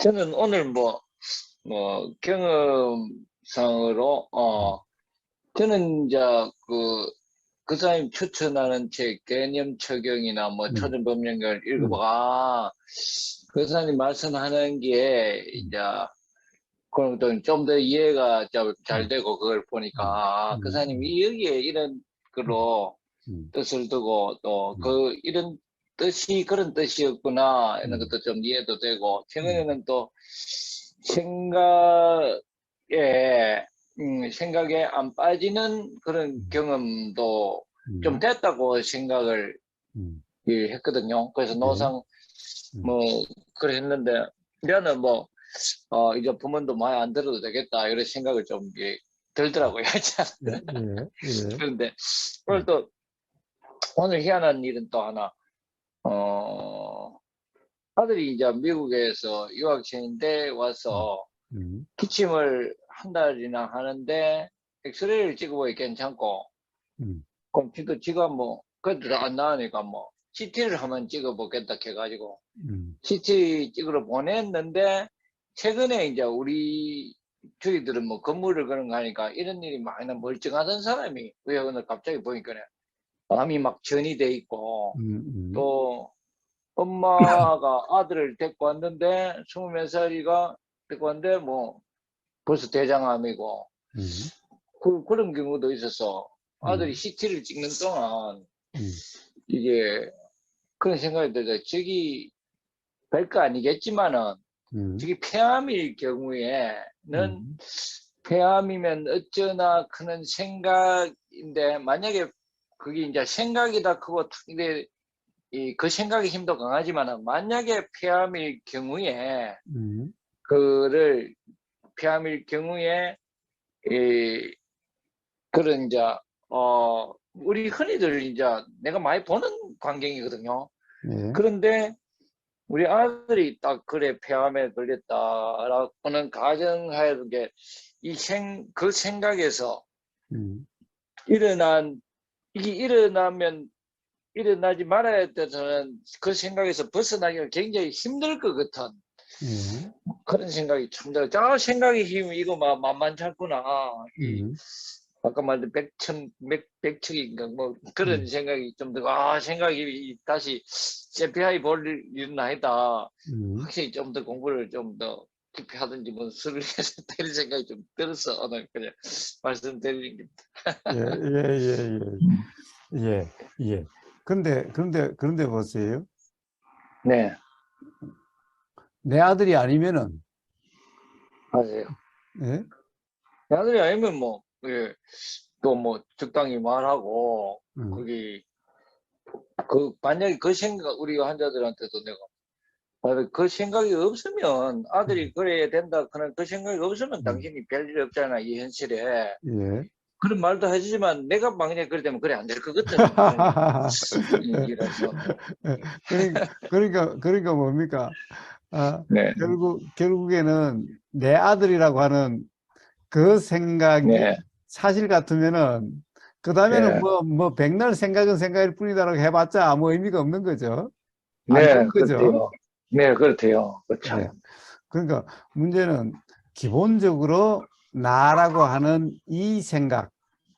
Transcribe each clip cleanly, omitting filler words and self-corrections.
저는 오늘 경험상으로, 저는 이제 그 사람이 추천하는 책, 개념 적용이나 음, 초전법령을 읽어보고, 음, 그 사람이 말씀하는 게, 음, 이제, 그럼 또 좀 더 이해가 잘 음, 되고, 그걸 보니까, 음, 그 음, 사람이 여기에 이런 음, 걸로 음, 뜻을 두고, 또 음, 이런 뜻이 그런 뜻이었구나, 이런 음, 것도 좀 이해도 되고, 음, 최근에는 또 생각에, 생각에 안 빠지는 그런 음, 경험도 좀 음, 됐다고 생각을 음, 했거든요. 그래서 예, 노상, 음, 뭐, 그래 했는데, 저는 이제 부모도 많이 안 들어도 되겠다, 이런 생각을 좀 들더라고요. 예, 예, 예, 그런데 오늘 음, 또, 오늘 희한한 일은 또 하나, 어, 아들이 이제 미국에서 유학생인데 음, 와서 음, 기침을 한 달이나 하는데 엑스레이를 찍어보니 괜찮고 음, 그럼 지가 그래도 안 나으니까 CT를 한번 찍어보겠다 해가지고 음, CT 찍으러 보냈는데 최근에 이제 우리 저희들은 건물을 그런 거 하니까 이런 일이 많이 나 멀쩡하던 사람이 왜 오늘 갑자기 보니까 마음이 막 전이 돼 있고 음, 또 엄마가 아들을 데리고 왔는데 24살이가 데리고 왔는데 벌써 대장암이고 음, 그런 경우도 있어서 아들이 음, CT를 찍는 동안 음, 이게 그런 생각이 들어요. 저기 별거 아니겠지만은 음, 저기 폐암일 경우에는 음, 폐암이면 어쩌나 그런 생각인데 만약에 그게 이제 생각이다 크고 근데 그 생각의 힘도 강하지만은 만약에 폐암일 경우에 음, 그를 폐암일 경우에 이 그런 이제 우리 흔히들 이제 내가 많이 보는 광경이거든요. 예, 그런데 우리 아들이 딱 그래 폐암에 걸렸다라고는 가정하에 그 생각에서 음, 일어난 이게 일어나면 일어나지 말아야 돼서는 그 생각에서 벗어나기가 굉장히 힘들 것 같은 예, 그런 생각이 참 들어요. 생각의 힘 이거 만만찮구나. 음, 아까 말한 백척인가 그런 음, 생각이 좀 들고 생각이 다시 CPI 볼 일은 아니다. 음, 확실히 좀 더 공부를 좀 더 깊이 하든지 수를 해서 되는 생각이 좀 들어서 오늘 그냥 말씀드리는 겁니다. 예, 예, 예, 예, 예, 예. 그런데 보세요. 네, 내 아들이 아니면은, 맞아요. 예? 아들이 아니면 또 적당히 말하고 음, 거기 만약에 그 생각 우리 환자들한테도 내가 그 생각이 없으면 아들이 음, 그래야 된다. 그런 그 생각이 없으면 음, 당신이 별일 없잖아. 이 현실에. 예. 그런 말도 하지만 내가 만약에 그래 되면 그래 안 될 것 같은 그런 이라서. 그러니까 뭡니까? 아, 네, 결국에는 내 아들이라고 하는 그 생각이 네, 사실 같으면은, 그 다음에는 예, 백날 생각은 생각일 뿐이다라고 해봤자 아무 의미가 없는 거죠. 안 네, 되는 거죠. 그렇대요. 네, 그렇대요. 예. 그참. 그러니까 문제는 기본적으로 나라고 하는 이 생각,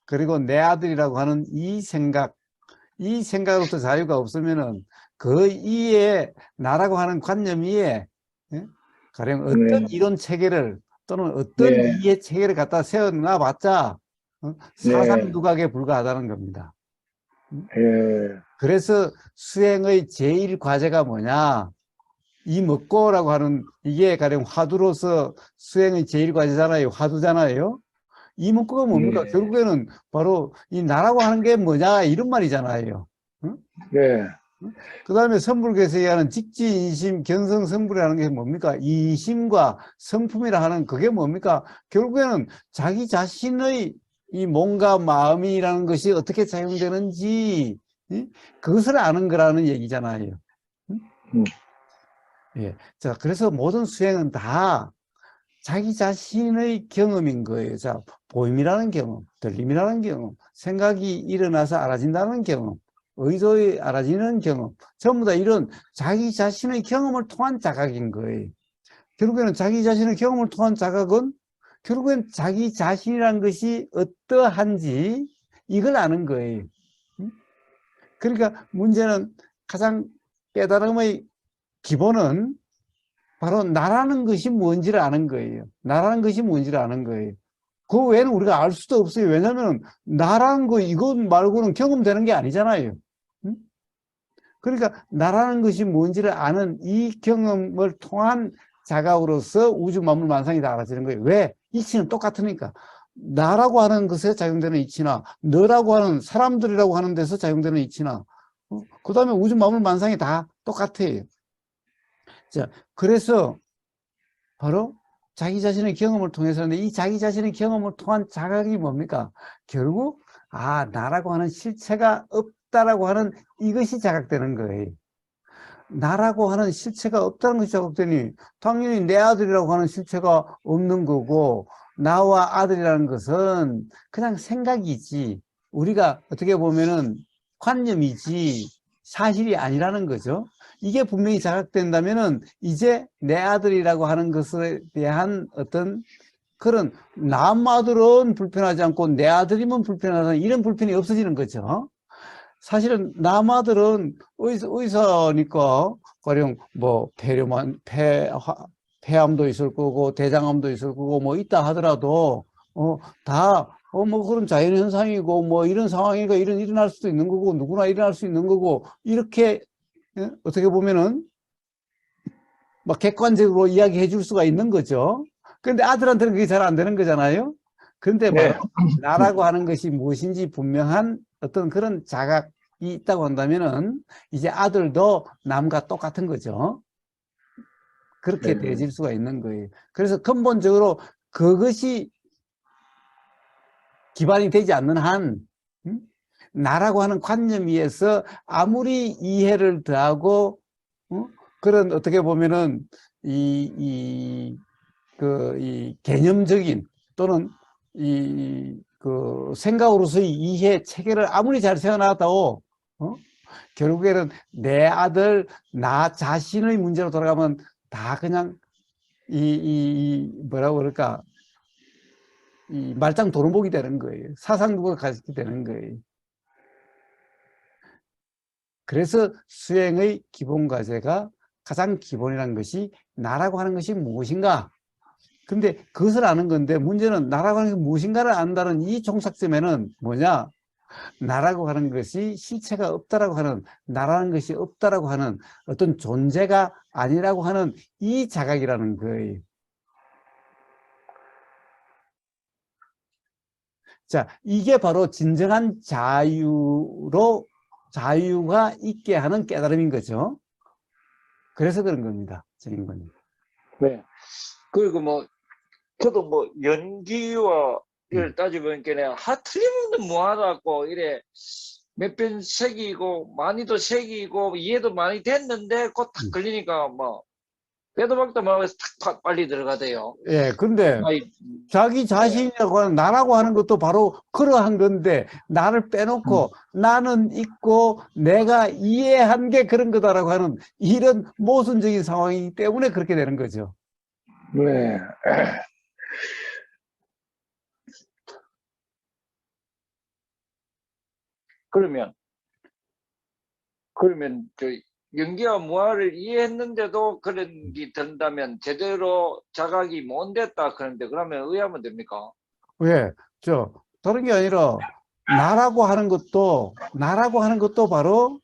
그리고 내 아들이라고 하는 이 생각으로부터 자유가 없으면은 그 이에 나라고 하는 관념 이에, 예? 가령 어떤 네, 이론 체계를 또는 어떤 네, 이해 체계를 갖다 세워놔 봤자 사상 네, 누각에 불과하다는 겁니다. 예, 그래서 수행의 제일 과제가 뭐냐? 이 먹고라고 하는 이게 가령 화두로서 수행의 제일 과제잖아요. 화두잖아요. 이 문구가 뭡니까? 네, 결국에는 바로 이 나라고 하는 게 뭐냐 이런 말이잖아요. 응? 네, 그 다음에 선불교에서 얘기하는 직지, 인심, 견성, 성불이라는 게 뭡니까? 이심과 성품이라 하는 그게 뭡니까? 결국에는 자기 자신의 이 몸과 마음이라는 것이 어떻게 작용되는지, 응? 그것을 아는 거라는 얘기잖아요. 응? 음, 예. 자, 그래서 모든 수행은 다 자기 자신의 경험인 거예요. 자, 보임이라는 경험, 들림이라는 경험, 생각이 일어나서 알아진다는 경험, 의도에 알아지는 경험, 전부 다 이런 자기 자신의 경험을 통한 자각인 거예요. 결국에는 자기 자신의 경험을 통한 자각은 결국엔 자기 자신이란 것이 어떠한지 이걸 아는 거예요. 그러니까 문제는 가장 깨달음의 기본은 바로 나라는 것이 뭔지를 아는 거예요. 나라는 것이 뭔지를 아는 거예요. 그 외에는 우리가 알 수도 없어요. 왜냐하면 나라는 거 이것 말고는 경험되는 게 아니잖아요. 그러니까 나라는 것이 뭔지를 아는 이 경험을 통한 자각으로서 우주 만물 만상이 다 알아지는 거예요. 왜? 이치는 똑같으니까. 나라고 하는 것에 작용되는 이치나 너라고 하는 사람들이라고 하는 데서 작용되는 이치나 그 다음에 우주 만물 만상이 다 똑같아요. 자, 그래서 바로 자기 자신의 경험을 통해서인데 이 자기 자신의 경험을 통한 자각이 뭡니까? 결국 나라고 하는 실체가 없다라고 하는 이것이 자각되는 거예요. 나라고 하는 실체가 없다는 것이 자각되니 당연히 내 아들이라고 하는 실체가 없는 거고 나와 아들이라는 것은 그냥 생각이지 우리가 어떻게 보면은 관념이지 사실이 아니라는 거죠. 이게 분명히 자각된다면은 이제 내 아들이라고 하는 것에 대한 어떤 그런 남아들은 불편하지 않고 내 아들이면 불편하다는 이런 불편이 없어지는 거죠. 사실은 남아들은 의사니까 가령 뭐 폐암도 있을 거고 대장암도 있을 거고 뭐 있다 하더라도 뭐 그런 자연현상이고 뭐 이런 상황이니까 일어날 수도 있는 거고 누구나 일어날 수 있는 거고 이렇게 어떻게 보면은 막 객관적으로 이야기해 줄 수가 있는 거죠. 그런데 아들한테는 그게 잘 안 되는 거잖아요. 그런데 바로 네. 나라고 하는 것이 무엇인지 분명한 어떤 그런 자각이 있다고 한다면은 이제 아들도 남과 똑같은 거죠. 그렇게 네. 되어질 수가 있는 거예요. 그래서 근본적으로 그것이 기반이 되지 않는 한 나라고 하는 관념 위에서 아무리 이해를 더하고 그런 어떻게 보면은 이 개념적인 또는 그 생각으로서의 이해 체계를 아무리 잘 세워놨다고 결국에는 내 아들 나 자신의 문제로 돌아가면 다 그냥 뭐라고 그럴까 이 말짱 도루묵이 되는 거예요. 사상국을 가지게 되는 거예요. 그래서 수행의 기본 과제가 가장 기본이라는 것이 나라고 하는 것이 무엇인가. 근데 그것을 아는 건데 문제는 나라고 하는 것이 무엇인가를 안다는 이 종착점에는 뭐냐. 나라고 하는 것이 실체가 없다라고 하는 나라는 것이 없다라고 하는 어떤 존재가 아니라고 하는 이 자각이라는 거예요. 자, 이게 바로 진정한 자유가 있게 하는 깨달음인 거죠. 그래서 그런 겁니다. 정인권님. 네. 그리고 뭐 저도 뭐 연기와 이걸 따져보니까 틀림없는 뭐하다고 이래 몇 편 색이고 많이도 색이고 이해도 많이 됐는데 곧 탁 걸리니까 뭐 빼도 박도 말고 탁 빨리 들어가대요. 예, 근데 자기 자신이라고 하는 나라고 하는 것도 바로 그러한 건데 나를 빼놓고 나는 있고 내가 이해한 게 그런 거다라고 하는 이런 모순적인 상황이기 때문에 그렇게 되는 거죠. 네. 그러면 저 연기와 무아를 이해했는데도 그런 게 든다면 제대로 자각이 못 됐다 그러는데 그러면 의하면 됩니까? 왜? 다른 게 아니라 나라고 하는 것도 바로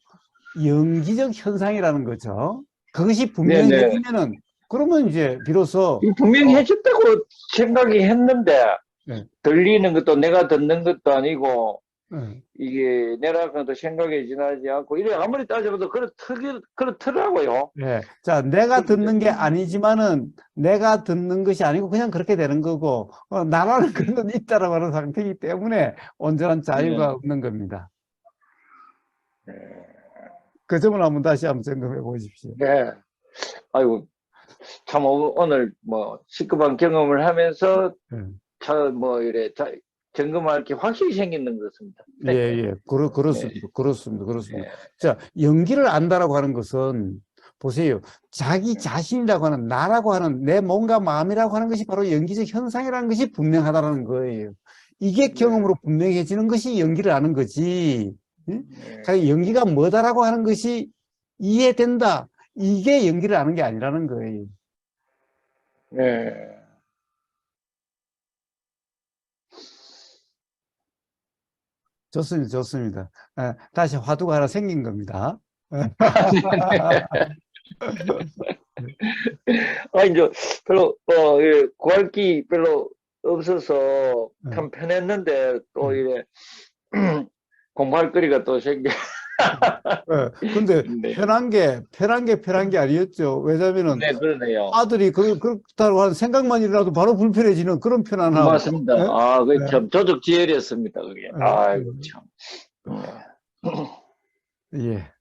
연기적 현상이라는 거죠. 그것이 분명히 네네. 해지면은 그러면 이제 비로소 분명히 해줬다고 생각이 했는데 네. 들리는 것도 내가 듣는 것도 아니고 네. 이게 내라고도 생각이 지나지 않고 이래 아무리 따져봐도 그렇더라고요. 네. 자, 내가 듣는 게 아니지만은 내가 듣는 것이 아니고 그냥 그렇게 되는 거고 나라는 그런 건 있다라고 하는 상태이기 때문에 온전한 자유가 없는 겁니다. 그 점을 다시 한번 점검해 보십시오. 네. 아이고 참 오늘 뭐 시급한 경험을 하면서 이래 점검할 게 확실히 생기는 것 같습니다. 예. 그렇습니다. 네. 자, 연기를 안다라고 하는 것은 보세요. 자기 자신이라고 하는 나라고 하는 내 몸과 마음이라고 하는 것이 바로 연기적 현상이라는 것이 분명하다는 거예요. 이게 경험으로 분명해지는 것이 연기를 하는 거지. 자기 연기가 뭐다라고 하는 것이 이해된다. 이게 연기를 하는 게 아니라는 거예요. 네. 좋습니다. 좋습니다. 다시 화두가 하나 생긴 겁니다. 이제 별로, 예, 구할 게 별로 없어서 참 편했는데, 또 이래, 공부할 거리가 또 생겨. 근데 네. 편한 게 아니었죠. 왜냐면은 네, 그러네요. 아들이 그렇다고 하는 생각만이라도 바로 불편해지는 그런 편안함. 맞습니다. 예? 그게 참 조적지혈이었습니다, 그게. 아이고, 참. 네. 예.